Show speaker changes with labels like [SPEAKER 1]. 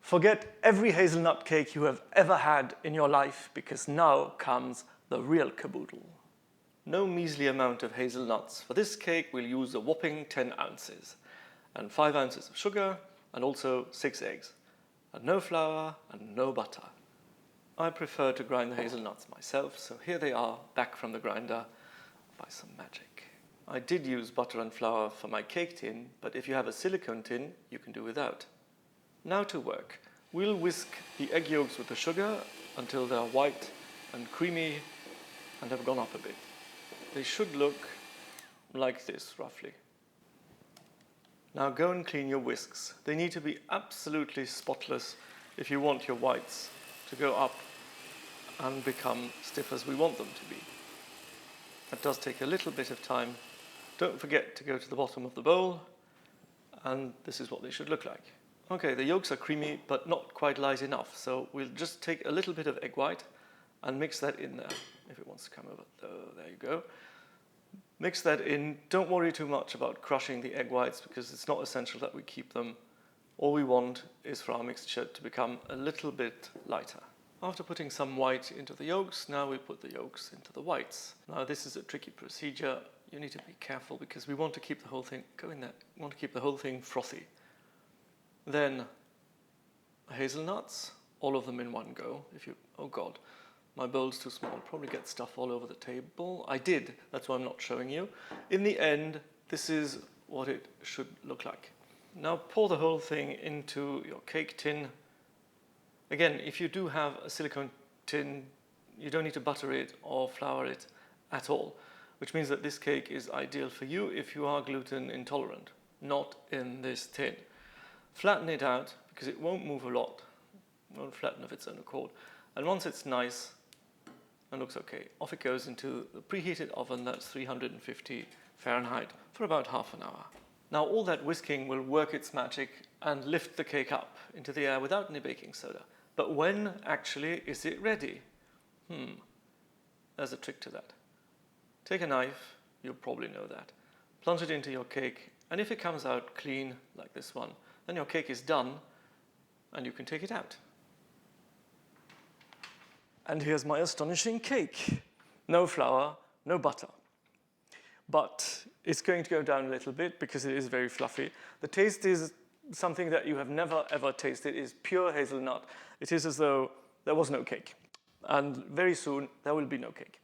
[SPEAKER 1] Forget every hazelnut cake you have ever had in your life, because now comes the real caboodle. No measly amount of hazelnuts. For this cake we'll use a whopping 10 ounces and 5 ounces of sugar and also 6 eggs. And no flour and no butter. I prefer to grind the hazelnuts myself, so here they are back from the grinder by some magic. I did use butter and flour for my cake tin, but if you have a silicone tin, you can do without. Now to work. We'll whisk the egg yolks with the sugar until they're white and creamy and have gone up a bit. They should look like this, roughly. Now go and clean your whisks. They need to be absolutely spotless if you want your whites to go up and become stiff as we want them to be. That does take a little bit of time. Don't forget to go to the bottom of the bowl, and this is what they should look like. Okay, the yolks are creamy but not quite light enough, so we'll just take a little bit of egg white and mix that in there. If it wants to come over, there you go. Mix that in. Don't worry too much about crushing the egg whites because it's not essential that we keep them. All we want is for our mixture to become a little bit lighter. After putting some white into the yolks, now we put the yolks into the whites. Now this is a tricky procedure. You need to be careful because we want to keep the whole thing, go in there, we want to keep the whole thing frothy. Then hazelnuts, all of them in one go. Oh God, my bowl's too small, I'll probably get stuff all over the table. I did, that's why I'm not showing you. In the end, this is what it should look like. Now pour the whole thing into your cake tin. Again, if you do have a silicone tin, you don't need to butter it or flour it at all, which means that this cake is ideal for you if you are gluten intolerant, not in this tin. Flatten it out because it won't move a lot. It won't flatten of its own accord. And once it's nice and looks okay, off it goes into the preheated oven that's 350 Fahrenheit for about half an hour. Now all that whisking will work its magic and lift the cake up into the air without any baking soda. But when actually is it ready? There's a trick to that. Take a knife, you'll probably know that. Plunge it into your cake, and if it comes out clean like this one, then your cake is done and you can take it out. And here's my astonishing cake. No flour, no butter. But it's going to go down a little bit because it is very fluffy. The taste is something that you have never ever tasted. It is pure hazelnut. It is as though there was no cake. And very soon there will be no cake.